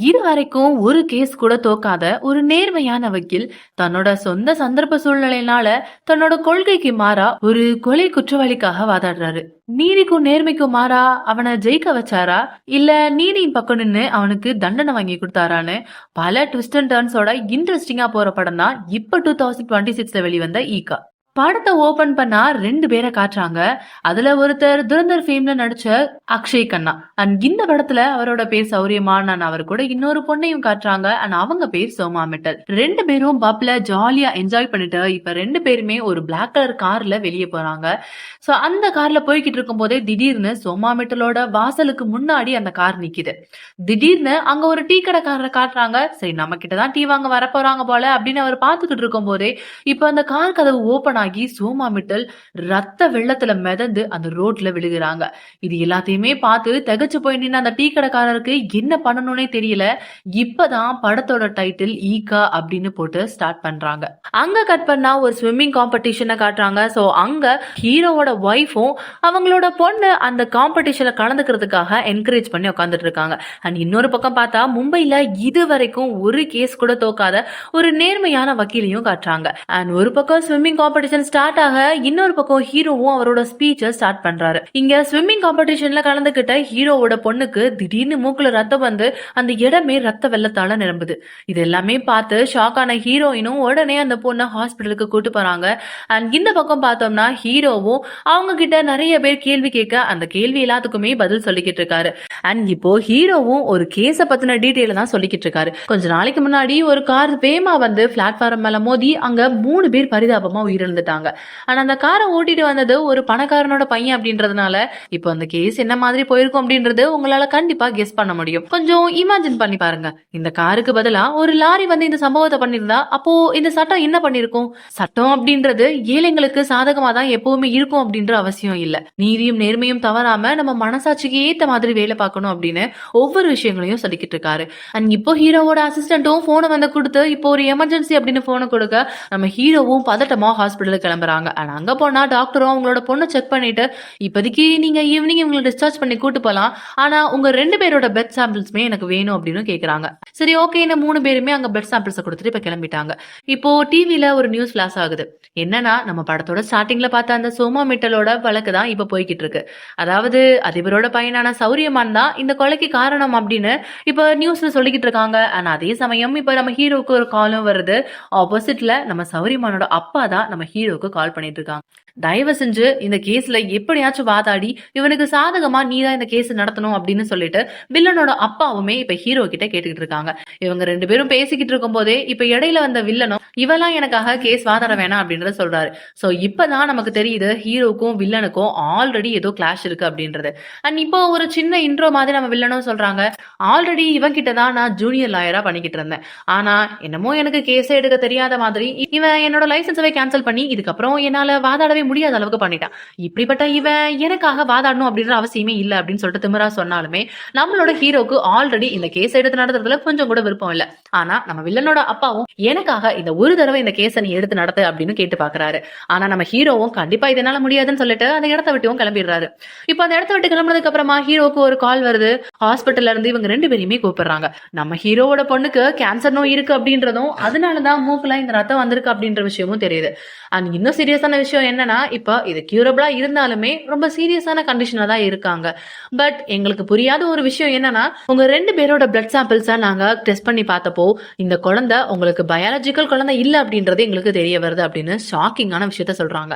இதுவரைக்கும் ஒரு கேஸ் கூட தோக்காத ஒரு நேர்மையான வக்கீல் தன்னோட சொந்த சந்தர்ப்ப சூழ்நிலையினால தன்னோட கொள்கைக்கு மாறா ஒரு கொலை குற்றவாளிக்காக வாதாடுறாரு. நீதிக்கும் நேர்மைக்கும் மாறா அவனை ஜெயிக்க வச்சாரா, இல்ல நீதியின் பக்கம் நின்னு அவனுக்கு தண்டனை வாங்கி கொடுத்தாரான்னு பல ட்விஸ்ட் அண்ட் டர்ன்ஸோட இன்ட்ரெஸ்டிங்கா போற படம் தான் இப்ப 2026 வெளிவந்த ஈகா. படத்தை ஓபன் பண்ணா 2 பேரை காட்டுறாங்க. அதுல ஒருத்தர் துரந்தர் ஃபேம்ல நடிச்ச அக்ஷய் கண்ணா. அண்ட் இந்த படத்துல அவரோட பேர் சௌரியமான். அவர் கூட இன்னொரு பொண்ணையும் காட்டுறாங்க. அண்ட் அவங்க பேர் சோமா மிட்டல். 2 பேரும் பப்ல ஜாலியா என்ஜாய் பண்ணிட்டு இப்ப 2 பேருமே ஒரு பிளாக் கலர் கார்ல வெளியே போறாங்க. சோ அந்த கார்ல போய்கிட்டு இருக்கும் போதே திடீர்னு சோமா மிட்டலோட வாசலுக்கு முன்னாடி அந்த கார் நிக்குது. திடீர்னு அங்க ஒரு டீ கடைக்காரரை காட்டுறாங்க. சரி, நம்ம கிட்டதான் டீ வாங்க வர போறாங்க போல அப்படின்னு அவர் பாத்துக்கிட்டு இருக்கும் போதே இப்ப அந்த கார் கதவு ஓபன் ஆகி சோமா மிட்டல் ரத்த வெள்ளத்துல மிதந்து அந்த ரோட்ல விழுகிறாங்க. இது எல்லாத்தையுமே பார்த்து திகச்சு போய் நின்று அந்த டீ கடைக்காரருக்கு என்ன பண்ணணும்னே தெரியல. இப்பதான் படத்தோட டைட்டில் ஈகா அப்படின்னு போட்டு ஸ்டார்ட் பண்றாங்க. அங்க கட் பண்ணா ஒரு ஸ்விம்மிங் காம்படிஷனை காட்டுறாங்க. சோ அங்க ஹீரோவோட ஒய்ஃபும் அவங்களோட பொண்ணு அந்த காம்படிஷன்ல கலந்துக்கிறதுக்காக என்கரேஜ் பண்ணி உட்காந்துட்டு இருக்காங்க. அண்ட் இன்னொரு பக்கம் பார்த்தா மும்பைல இது வரைக்கும் ஒரு கேஸ் கூட தோக்காத ஒரு நேர்மையான வக்கீலையும் காட்டுறாங்க. அண்ட் ஒரு பக்கம் ஸ்விம்மிங் காம்படிஷன் ஸ்டார்ட் ஆக இன்னொரு பக்கம் ஹீரோவும் அவரோட ஸ்பீச்சை ஸ்டார்ட் பண்றாரு. இங்க ஸ்விம்மிங் காம்படிஷன்ல கலந்துகிட்ட ஹீரோவோட பொண்ணுக்கு திடீர்னு மூக்குல ரத்தம் வந்து அந்த இடமே ரத்த வெள்ளத்தால நிரம்புது. இது எல்லாமே பார்த்து ஷாக் ஆன ஹீரோயினும் உடனே அந்த பொண்ணை ஹாஸ்பிட்டலுக்கு கூட்டு போறாங்க. அண்ட் இந்த பக்கம் பார்த்தோம்னா ஹீரோவும் அவங்க கிட்ட நிறைய பேர் கேள்வி கேட்க அந்த கேள்வி எல்லாத்துக்குமே பதில் சொல்லிக்கிட்டு இருக்காரு. அண்ட் இப்போ ஹீரோவும் ஒரு கேஸ பத்தின டீடைல தான் சொல்லிக்கிட்டு இருக்காரு. கொஞ்ச நாளைக்கு முன்னாடி ஒரு கார் வேமா வந்து பிளாட்ஃபார்ம் மேல மோதி அங்க 3 பேர் பரிதாபமா உயிரிழந்துட்டாங்க. ஆனா அந்த காரை ஓட்டிட்டு வந்தது ஒரு பணக்காரனோட பையன் அப்படின்றதுனால இப்போ அந்த கேஸ் என்ன மாதிரி போயிருக்கும் அப்படின்றது உங்களால கண்டிப்பா கெஸ் பண்ண முடியும். கொஞ்சம் இமேஜின் பண்ணி பாருங்க. இந்த காருக்கு பதிலா ஒரு லாரி வந்து இந்த சம்பவத்தை பண்ணிருந்தா அப்போ இந்த சட்டம் என்ன பண்ணிருக்கும்? சட்டம் அப்படின்றது ஏழைங்களுக்கு சாதகமா தான் எப்பவுமே இருக்கும் அப்படின்ற அவசியம் இல்ல. நீதியும் நேர்மையும் தவறாம நம்ம மனசாட்சிக்கு ஏத்த மாதிரி வேலை பார்க்கணும் அப்படின்னு ஒவ்வொரு விஷயங்களையும் சொல்லிக்கிட்டு இருக்காரு. அண்ட் இப்போ ஹீரோவோட அசிஸ்டன்ட்டும் போனை வந்து கொடுத்து இப்போ ஒரு எமர்ஜென்சி அப்படின்னு போனை கொடுக்க நம்ம ஹீரோவும் பதட்டமா ஹாஸ்பிட்டலுக்கு கிளம்புறாங்க. ஆனா அங்க போனா டாக்டரும் அவங்களோட பொண்ணை செக் பண்ணிட்டு இப்போதைக்கு நீங்க ஈவினிங் இவங்களை டிஸ்சார்ஜ் பண்ணி கூட்டு போலாம், ஆனா உங்க 2 பேரோட பெட் சாம்பிள்ஸ்மே எனக்கு வேணும் அப்படின்னு கேக்குறாங்க. சரி, ஓகே, இந்த 3 பேருமே அங்க பெட் சாம்பிள்ஸ் கொடுத்துட்டு இப்ப கிளம்பிட்டாங்க. இப்போ டிவில ஒரு நியூஸ் பிளாஷ் ஆகுது. என்னன்னா நம்ம படத்தோட ஸ்டார்டிங்ல பார்த்த அந்த சோமா மிட்டலோட வழக்கு தான் இப்ப போய்கிட்டு இருக்கு. அதாவது அதிபரோட பையனான சௌரியமான் தான் இந்த கொலைக்கு காரணம் அப்படின்னு இப்ப நியூஸ்ல சொல்லிக்கிட்டு இருக்காங்க. ஆனா அதே சமயம் இப்ப நம்ம ஹீரோக்கு ஒரு காலும் வருது. ஆப்போசிட்ல நம்ம சௌரியமானோட அப்பா தான் நம்ம ஹீரோக்கு கால் பண்ணிட்டு இருக்காங்க. தயவு செஞ்சு இந்த கேஸ்ல எப்படியாச்சும் வாதாடி இவனுக்கு சாதகமா நீதான் இந்த கேஸ் நடத்தணும் அப்படின்னு சொல்லிட்டு வில்லனோட அப்பாவுமே இப்ப ஹீரோ கிட்ட கேட்டுக்கிட்டு இருக்காங்க. இவங்க 2 பேரும் பேசிக்கிட்டு இருக்கும் போதே இப்ப இடையில வந்த வில்லனும் இவெல்லாம் எனக்காக கேஸ் வாதாட வேணாம் அப்படின்றத சொல்றாரு. சோ இப்பதான் நமக்கு தெரியுது ஹீரோக்கும் வில்லனுக்கும் ஆல்ரெடி ஏதோ கிளாஷ் இருக்கு அப்படின்றது. அண்ட் இப்போ ஒரு சின்ன இன்ட்ரோ மாதிரி நம்ம வில்லனும் சொல்றாங்க, ஆல்ரெடி இவன் கிட்டதான் நான் ஜூனியர் லாயரா பண்ணிக்கிட்டு இருந்தேன். ஆனா என்னமோ எனக்கு கேஸே எடுக்க தெரியாத மாதிரி இவன் என்னோட லைசன்ஸை கேன்சல் பண்ணி இதுக்கப்புறம் என்னால வாதாடவே முடியாத அளவுக்கு பண்ணிட்டான். இப்படிப்பட்ட இவன் எனக்காக வாதாடணும் அப்படின்ற அவசியமே இல்ல அப்படின்னு சொல்லிட்டு திமிரா சொன்னாலுமே நம்மளோட ஹீரோக்கு ஆல்ரெடி இந்த கேஸ் எடுத்து நடத்துறதுல கொஞ்சம் கூட விருப்பம் இல்ல. ஆனா நம்ம வில்லனோட அப்பாவும் எனக்காக இந்த ஒரு தடவை இந்த கேஸை நீ எடுத்து நடத்து அப்படின்னு கேட்டு பாக்குறாரு. ஆனா நம்ம ஹீரோவும் கண்டிப்பா இதனால முடியாதுன்னு சொல்லிட்டு அந்த இடத்த விட்டுவும் கிளம்பிடுறாரு. இப்ப அந்த இடத்த விட்டு கிளம்புனதுக்கு அப்புறமா ஹீரோக்கு ஒரு கால் வருது. ஹாஸ்பிட்டல்ல இருந்து இவங்க 2 பேரையுமே கூப்பிடுறாங்க. நம்ம ஹீரோவோட பொண்ணுக்கு கேன்சர் நோய் இருக்கு அப்படின்றதும் அதனாலதான் மூக்குல இந்த ரத்தம் வந்திருக்கு அப்படின்ற விஷயமும் தெரியுது. அண்ட் இன்னும் சீரியஸான விஷயம் என்னன்னா இப்ப இது கியூரபிளா இருந்தாலுமே ரொம்ப சீரியஸான கண்டிஷன்ல தான் இருக்காங்க. பட் எங்களுக்கு புரியாத ஒரு விஷயம் என்னன்னா உங்க 2 பேரோட பிளட் சாம்பிள்ஸ நாங்க டெஸ்ட் பண்ணி பார்த்தப்போ இந்த குழந்தை உங்களுக்கு பயாலஜிக்கல் குழந்தை இல்ல அப்படின்றது எங்களுக்கு தெரிய வருது அப்படின்னு ஷாக்கிங்கான விஷயத்த சொல்றாங்க.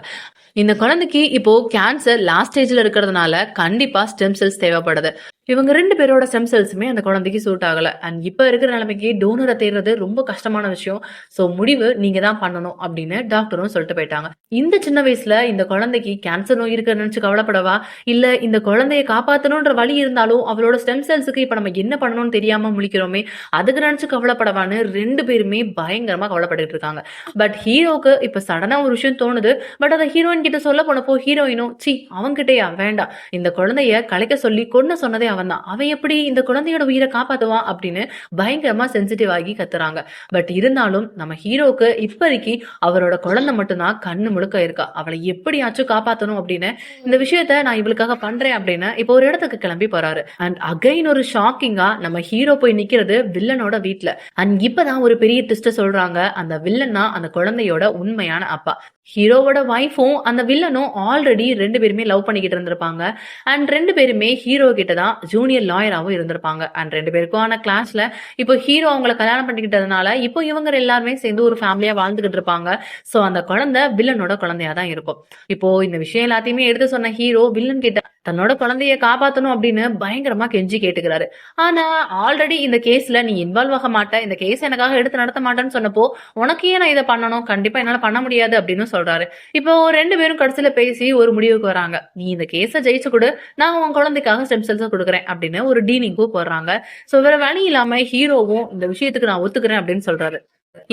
இந்த குழந்தைக்கு இப்போ கேன்சர் லாஸ்ட் ஸ்டேஜ்ல இருக்கிறதுனால கண்டிப்பா ஸ்டெம் செல்ஸ் தேவைப்படுது. இவங்க 2 பேரோட ஸ்டெம் செல்ஸுமே அந்த குழந்தைக்கு சூட் ஆகல. அண்ட் இப்ப இருக்கிற நிலைமைக்கு டோனரை தேடுறது ரொம்ப கஷ்டமான விஷயம். சோ முடிவு நீங்க தான் பண்ணணும் அப்படின்னு டாக்டரும் சொல்லிட்டு போயிட்டாங்க. இந்த சின்ன வயசுல இந்த குழந்தைக்கு கேன்சர் நோய் இருக்குன்னு நினைச்சு கவலைப்படவா, இல்ல இந்த குழந்தைய காப்பாத்தணும்ன்ற வழி இருந்தாலும் அவளோட ஸ்டெம் செல்ஸுக்கு இப்ப நம்ம என்ன பண்ணணும்னு தெரியாம முழிக்கிறோமே அதுக்கு நினைச்சு கவலைப்படவான்னு 2 பேருமே பயங்கரமா கவலைப்பட்டு இருக்காங்க. பட் ஹீரோக்கு இப்ப சடனா ஒரு விஷயம் தோணுது. பட் அதை ஹீரோயின் கிட்ட சொல்ல போனப்போ ஹீரோயினும் சி அவன்கிட்டயா வேண்டாம், இந்த குழந்தைய கலைக்க சொல்லி கொண்டு சொன்னதே அவன் தான், அவன் எப்படி இந்த குழந்தையோட உயிரை காப்பாத்துவான் அப்படின்னு பயங்கரமா சென்சிட்டிவ் ஆகி கத்துறாங்க. பட் இருந்தாலும் நம்ம ஹீரோக்கு இப்போதைக்கு அவரோட குழந்தை மட்டும்தான் கண்ணு முழுக்க இருக்கா. அவளை எப்படியாச்சும் காப்பாத்தணும் அப்படின்னு இந்த விஷயத்த நான் இவளுக்காக பண்றேன் அப்படின்னு இப்போ ஒரு இடத்துக்கு கிளம்பி போறாரு. அண்ட் அகைன் ஒரு ஷாக்கிங்கா நம்ம ஹீரோ போய் நிக்கிறது வில்லனோட வீட்ல. அண்ட் இப்பதான் ஒரு பெரிய ட்விஸ்ட் சொல்றாங்க, அந்த வில்லன் தான் அந்த குழந்தையோட உண்மையான அப்பா. ஹீரோவோட வைஃபும் அந்த வில்லனும் ஆல்ரெடி 2 பேருமே லவ் பண்ணிக்கிட்டு இருந்திருப்பாங்க. அண்ட் 2 பேருமே ஹீரோ கிட்ட தான் ஜூனியர் லாயராகவும் இருந்திருப்பாங்க. அண்ட் 2 பேருக்கும் ஆன கிளாஸ்ல இப்போ ஹீரோ அவங்களை கல்யாணம் பண்ணிக்கிட்டதுனால இப்போ இவங்க எல்லாருமே சேர்ந்து ஒரு ஃபேமிலியா வாழ்ந்துகிட்டு இருப்பாங்க. சோ அந்த குழந்தை வில்லனோட குழந்தையா தான் இருக்கும். இப்போ இந்த விஷயம் எல்லாத்தையுமே எடுத்து சொன்ன ஹீரோ வில்லன் கிட்ட தன்னோட குழந்தைய காப்பாத்தணும் அப்படின்னு பயங்கரமா கெஞ்சி கேட்டுக்கிறாரு. ஆனா ஆல்ரெடி இந்த கேஸ்ல நீ இன்வால்வ் ஆக மாட்ட, இந்த கேஸ் எனக்காக எடுத்து நடத்த மாட்டேன்னு சொன்னப்போ உனக்கு ஏன் நான் இதை பண்ணணும், கண்டிப்பா என்னால பண்ண முடியாது அப்படின்னு சொல்றாரு. இப்போ 2 பேரும் கடைசியில பேசி ஒரு முடிவுக்கு வராங்க. நீ இந்த கேஸ ஜெயிச்சு கொடு, நான் உன் குழந்தைக்காக ஸ்டெம் செல்ஸ் கொடுக்குறேன் அப்படின்னு ஒரு டீலிங்கும் போடுறாங்க. சோ வேற வழி இல்லாம ஹீரோவும் இந்த விஷயத்துக்கு நான் ஒத்துக்கிறேன் அப்படின்னு சொல்றாரு.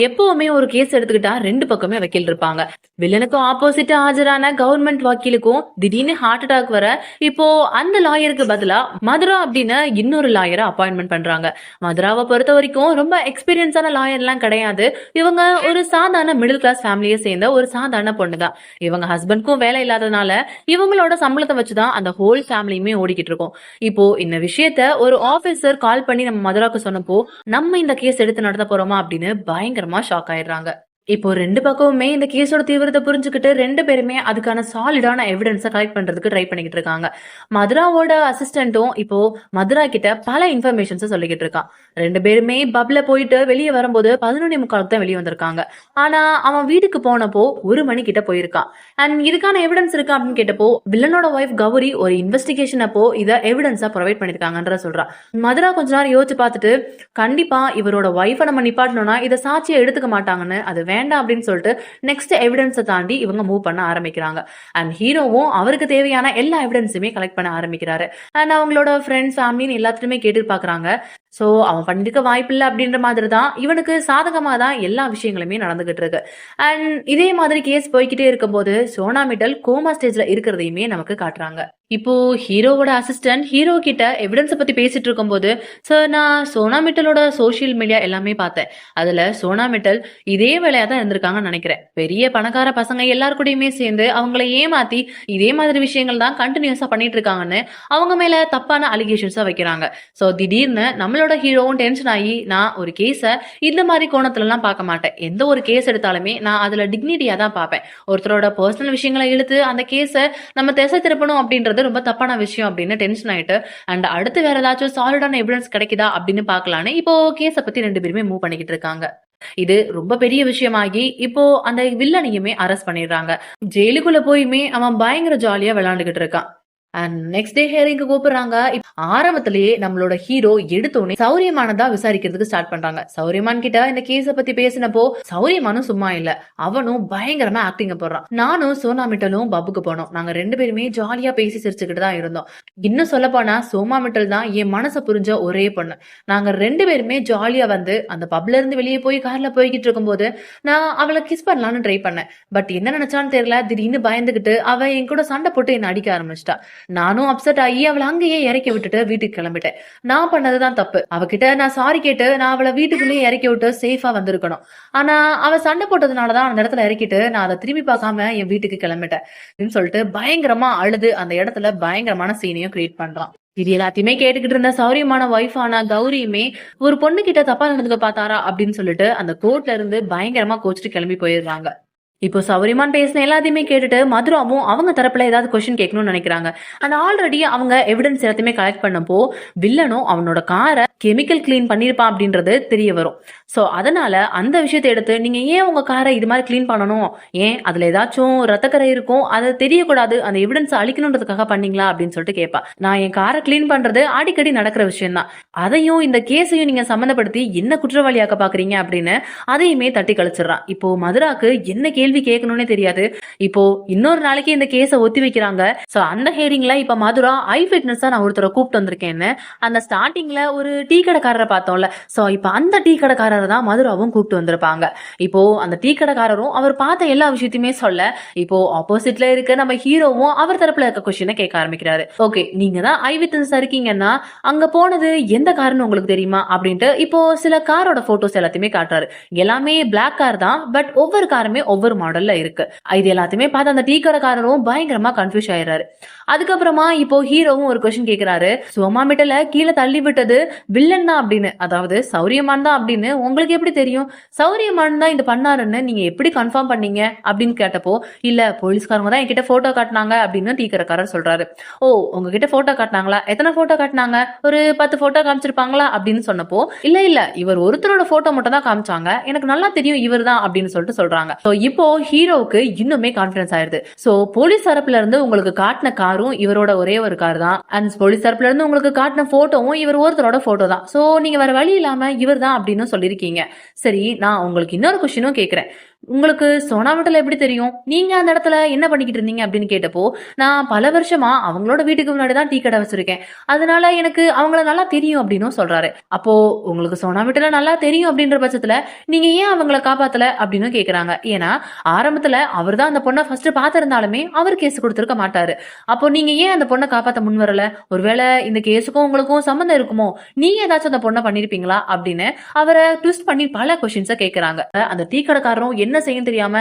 எப்பவுமே ஒரு கேஸ் எடுத்துக்கிட்டா 2 பக்கமே வக்கீல் இருப்பாங்க. வில்லனுக்கும் ஆப்போசிட் ஆஜரான கவர்மெண்ட் வக்கீலுக்கும் திடீர்னு ஹார்ட் அட்டாக் வர இப்போ அந்த லாயருக்கு பதிலா மதுரா அப்படின்னு இன்னொரு லாயரை அப்பாயின்மெண்ட் பண்றாங்க. மதுராவை பொறுத்த வரைக்கும் ரொம்ப எக்ஸ்பீரியன்ஸான லாயர் எல்லாம் கிடையாது. இவங்க ஒரு சாதாரண மிடில் கிளாஸ் ஃபேமிலியை சேர்ந்த ஒரு சாதாரண பொண்ணுதான். இவங்க ஹஸ்பண்ட்க்கும் வேலை இல்லாததுனால இவங்களோட சம்பளத்தை வச்சுதான் அந்த ஹோல் ஃபேமிலியுமே ஓடிக்கிட்டு இருக்கும். இப்போ இந்த விஷயத்த ஒரு ஆபீசர் கால் பண்ணி நம்ம மதுராக்கு சொன்னப்போ நம்ம இந்த கேஸ் எடுத்து நடத்த போறோமா அப்படின்னு பயங்கரமா ஷாக் ஆயிடுறாங்க. இப்போ 2 பக்கமுமே இந்த கேஸோட தீவிரத்தை புரிஞ்சுக்கிட்டு 2 பேருமே அதுக்கான சாலிடான எவிடன்ஸை கலெக்ட் பண்றதுக்கு ட்ரை பண்ணிக்கிட்டு இருக்காங்க. மதுராவோட அசிஸ்டன்ட்டும் இப்போ மதுரா கிட்ட பல இன்ஃபர்மேஷன்ஸ் சொல்லிக்கிட்டு இருக்கான். 2 பேருமே பப்ல போயிட்டு வெளியே வரும்போது 11:45 தான் வெளியே வந்திருக்காங்க. ஆனா அவன் வீட்டுக்கு போனப்போ 1 மணி கிட்ட போயிருக்கான். அண்ட் இதுக்கான எவிடன்ஸ் இருக்கா அப்படின்னு கேட்டப்போ வில்லனோட ஒய்ஃப் கௌரி ஒரு இன்வெஸ்டிகேஷன் அப்போ இதை எவிடன்ஸா ப்ரொவைட் பண்ணிருக்காங்கன்ற சொல்றான். மதுரா கொஞ்ச நேரம் யோசிச்சு பார்த்துட்டு கண்டிப்பா இவரோட ஒய்ஃபை நம்ம நிப்பாட்டணும்னா இதை சாட்சியை எடுத்துக்க மாட்டாங்கன்னு, அது வேண்டாம் அப்படின்னு சொல்லிட்டு நெக்ஸ்ட் எவிடன்ஸை தாண்டி இவங்க மூவ் பண்ண ஆரம்பிக்கிறாங்க. அண்ட் ஹீரோவும் அவருக்கு தேவையான எல்லா எவிடன்ஸுமே கலெக்ட் பண்ண ஆரம்பிக்கிறாரு. அண்ட் அவங்களோட ஃப்ரெண்ட்ஸ் ஃபேமிலின்னு எல்லாத்துலயுமே கேட்டு பாக்குறாங்க. சோ அவன் பண்ணிருக்க வாய்ப்பு இல்லை அப்படின்ற மாதிரி தான் இவனுக்கு சாதகமா தான் எல்லா விஷயங்களுமே நடந்துகிட்டு இருக்கு. அண்ட் இதே மாதிரி கேஸ் போய்கிட்டே இருக்கும் போது சோனா மிட்டல் கோமா ஸ்டேஜ்ல இருக்கிறதையுமே நமக்கு காட்டுறாங்க. இப்போ ஹீரோவோட அசிஸ்டன்ட் ஹீரோ கிட்ட எவிடன்ஸை பத்தி பேசிட்டு இருக்கும் போது, சார் நான் சோனா மிட்டலோட சோசியல் மீடியா எல்லாமே பார்த்தேன். அதுல சோனா மிட்டல் இதே வேலையா தான் இருந்திருக்காங்கன்னு நினைக்கிறேன். பெரிய பணக்கார பசங்க எல்லாருக்கூடயுமே சேர்ந்து அவங்களை ஏமாத்தி இதே மாதிரி விஷயங்கள் தான் கண்டினியூஸா பண்ணிட்டு இருக்காங்கன்னு அவங்க மேல தப்பான அலிகேஷன்ஸா வைக்கிறாங்க. சோ திடீர்னு நம்மளோட ஹீரோவும் டென்ஷன் ஆகி நான் ஒரு கேஸை இந்த மாதிரி கோணத்துல எல்லாம் பார்க்க மாட்டேன், எந்த ஒரு கேஸ் எடுத்தாலுமே நான் அதுல டிக்னிட்டியா தான் பார்ப்பேன். ஒருத்தரோட பர்சனல் விஷயங்களை இழுத்து அந்த கேஸை நம்ம திசை திருப்பணும் அப்படின்றது ரொம்ப தப்பான விஷயம் அப்படின்னு டென்ஷன் ஆயிட்டு அண்ட் அடுத்து வேற ஏதாச்சும் சாலிடான எவிடன்ஸ் கிடைக்குதா அப்படின்னு பாக்கலான்னு இப்போ கேஸை பத்தி 2 பேருமே மூவ் பண்ணிக்கிட்டு இருக்காங்க. இது ரொம்ப பெரிய விஷயமாகி இப்போ அந்த வில்லனையுமே அரெஸ்ட் பண்ணிடுறாங்க. ஜெயிலுக்குள்ள போயுமே அவன் பயங்கர ஜாலியா விளையாண்டுகிட்டு இருக்கான். அண்ட் நெக்ஸ்ட் டே ஹியரிங்க்கு கூப்பிடுறாங்க. ஆரம்பத்திலேயே நம்மளோட ஹீரோ எடுத்தோடனே சௌரியமானதா விசாரிக்கிறதுக்கு ஸ்டார்ட் பண்றாங்க. சௌரியமான் கிட்ட இந்த கேஸ பத்தி பேசினப்போ சௌரியமானும் சும்மா இல்ல, அவனும் பயங்கரமா ஆக்டிங்க போடுறான். நானும் சோனா மிட்டலும் பப்புக்கு போனோம். நாங்க 2 பேருமே ஜாலியா பேசி சிரிச்சுக்கிட்டு தான் இருந்தோம். இன்னும் சொல்ல போனா சோமா மிட்டல் தான் என் மனசை புரிஞ்ச ஒரே பொண்ணு. நாங்க 2 பேருமே ஜாலியா வந்து அந்த பப்ல இருந்து வெளியே போய் கார்ல போய்கிட்டு இருக்கும் போது நான் அவளை கிஸ் பண்ணலாம்னு ட்ரை பண்ணேன். பட் என்ன நினைச்சான்னு தெரியல, திடீர்னு பயந்துகிட்டு அவ என் கூட சண்டை போட்டு என்ன அடிக்க ஆரம்பிச்சிட்டா. நானும் அப்செட் ஆகி அவளை அங்கேயே இறக்கி விட்டுட்டு வீட்டுக்கு கிளம்பிட்டேன். நான் பண்ணதுதான் தப்பு. அவகிட்ட நான் சாரி கேட்டு நான் அவளை வீட்டுக்குள்ளேயே இறக்கி விட்டு சேஃபா வந்திருக்கணும். ஆனா அவ சண்டை போட்டதுனாலதான் அந்த இடத்துல இறக்கிட்டு நான் அதை திரும்பி பார்க்காம என் வீட்டுக்கு கிளம்பிட்டேன் அப்படின்னு சொல்லிட்டு பயங்கரமா அழுது அந்த இடத்துல பயங்கரமான சீனையும் கிரியேட் பண்றான். இது எல்லாத்தையுமே கேட்டுக்கிட்டு இருந்த சௌரியமான ஒய்ஃபான கௌரியுமே ஒரு பொண்ணு கிட்ட தப்பா நடந்துக்க பார்த்தாரா அப்படின்னு சொல்லிட்டு அந்த கோர்ட்ல இருந்து பயங்கரமா கோச்சிட்டு கிளம்பி போயிடுறாங்க. இப்போ சௌரியமான் பேசின எல்லாத்தையுமே கேட்டுட்டு மதுராவும் அவங்க தரப்புல ஏதாவது கொஸ்டின் கேட்கணும்னு நினைக்கிறாங்க. அண்ட் ஆல்ரெடி அவங்க எவிடன்ஸ் எல்லாத்தையுமே கலெக்ட் பண்ணப்போ வில்லனும் அவனோட காரை கெமிக்கல் கிளீன் பண்ணிருப்பான் அப்படின்றது தெரிய வரும். சோ அதனால அந்த விஷயத்தை எடுத்து நீங்க ஏன் உங்க காரை இது மாதிரி கிளீன் பண்ணணும், ஏன் அதுல ஏதாச்சும் ரத்தக்கரை இருக்கும், அது தெரியக்கூடாது, அந்த எவிடன்ஸ் அழிக்கணுன்றதுக்காக பண்ணீங்களா அப்படின்னு சொல்லிட்டு கேட்பா. நான் என் காரை கிளீன் பண்றது அடிக்கடி நடக்கிற விஷயம் தான், அதையும் இந்த கேஸையும் நீங்க சம்மந்தப்படுத்தி என்ன குற்றவாளியாக்க பாக்குறீங்க அப்படின்னு அதையுமே தட்டி கழிச்சிடறான். இப்போ மதுராக்கு என்ன கேள்வி கேள்வி கேட்கணும்னே தெரியாது. இப்போ இன்னொரு நாளைக்கு இந்த கேஸ ஒத்தி வைக்கிறாங்க. சோ அந்த ஹியரிங்ல இப்ப மதுரா ஐ விட்னஸா நான் ஒருத்தரை கூப்பிட்டு வந்திருக்கேன்னு அந்த ஸ்டார்டிங்ல ஒரு டீ கடைக்காரரை பார்த்தோம்ல. சோ இப்ப அந்த டீ கடைக்காரரை தான் மதுராவும் கூப்பிட்டு வந்திருப்பாங்க. இப்போ அந்த டீ கடைக்காரரும் அவர் பார்த்த எல்லா விஷயத்தையுமே சொல்ல, இப்போ ஆப்போசிட்ல இருக்க நம்ம ஹீரோவும் அவர் தரப்புல இருக்க கொஸ்டினை கேட்க ஆரம்பிக்கிறாரு. ஓகே, நீங்க தான் ஐ விட்னஸா இருக்கீங்கன்னா அங்க போனது எந்த கார்னு உங்களுக்கு தெரியுமா அப்படின்ட்டு இப்போ சில காரோட போட்டோஸ் எல்லாத்தையுமே காட்டுறாரு. எல்லாமே பிளாக் கார் தான், பட் ஒவ்வொரு காருமே ஒவ்வொரு மாடல்ல இருக்கு. இது எல்லாத்தையுமே பார்த்து அந்த டீ கடைக்காரரும் பயங்கரமா கன்ஃபியூஸ் ஆயிடுறாரு. அதுக்கப்புறமா இப்போ ஹீரோவும் ஒரு கொஸ்டின் கேக்குறாரு. சோமாமிட்டல கீழே தள்ளி விட்டது வில்லன் தான் அப்படின்னு, அதாவது சௌரியமான் தான் அப்படின்னு உங்களுக்கு எப்படி தெரியும்? சௌரியமான் தான் இது பண்ணாருன்னு நீங்க எப்படி கன்ஃபார்ம் பண்ணீங்க அப்படின்னு கேட்டப்போ, இல்ல போலீஸ்காரங்க தான் என்கிட்ட போட்டோ காட்டினாங்க அப்படின்னு டீ கடைக்காரர் சொல்றாரு. ஓ, உங்ககிட்ட போட்டோ காட்டினாங்களா? எத்தனை போட்டோ காட்டினாங்க? ஒரு 10 போட்டோ காமிச்சிருப்பாங்களா அப்படின்னு சொன்னப்போ, இல்ல இவர் ஒருத்தரோட போட்டோ மட்டும் தான் காமிச்சாங்க, எனக்கு நல்லா தெரியும் இவர் தான் அப்படின்னு சொல்லிட்டு சொல்றாங்க. இப்போ ஹீரோவுக்கு இன்னுமே கான்பிடன்ஸ் ஆயிருது. சோ போலீஸ் தரப்புல இருந்து உங்களுக்கு காட்டின காரும் இவரோட ஒரே ஒரு கார் தான், அண்ட் போலீஸ் தரப்புல இருந்து உங்களுக்கு காட்டின போட்டோவும் இவர் ஒருத்தரோட போட்டோ தான். சோ நீங்க வேற வழி இல்லாம இவர் தான் அப்படின்னு சொல்லிருக்கீங்க. சரி, நான் உங்களுக்கு இன்னொரு கொஸ்டினும் கேக்குறேன். உங்களுக்கு சோனாமட்டல் எப்படி தெரியும்? நீங்க அந்த இடத்துல என்ன பண்ணிக்கிட்டு இருந்தீங்க அப்படின்னு கேட்டப்போ, நான் பல வருஷமா அவங்களோட வீட்டுக்கு முன்னாடி தான் டீ கடை வச்சிருக்கேன், அதனால எனக்கு அவங்கள நல்லா தெரியும் அப்படின்னு சொல்றாரு. அப்போ உங்களுக்கு சோனாமட்டல நல்லா தெரியும் அப்படின்ற பட்சத்துல நீங்க ஏன் அவங்கள காப்பாத்தல அப்படின்னு கேக்குறாங்க. ஏன்னா ஆரம்பத்துல அவர் தான் அந்த பொண்ணை ஃபர்ஸ்ட் பாத்திருந்தாலுமே அவர் கேஸ் கொடுத்திருக்க மாட்டாரு. அப்போ நீங்க ஏன் அந்த பொண்ணை காப்பாத்த முன் வரல? ஒருவேளை இந்த கேஸுக்கும் உங்களுக்கும் சம்மந்தம் இருக்குமோ? நீங்க ஏதாச்சும் அந்த பொண்ணை பண்ணிருப்பீங்களா அப்படின்னு அவரை ட்விஸ்ட் பண்ணி பல கொஸ்டின்ஸ கேக்குறாங்க. அந்த டீ கடைக்காரரும் என்ன செய்ய தெரியாம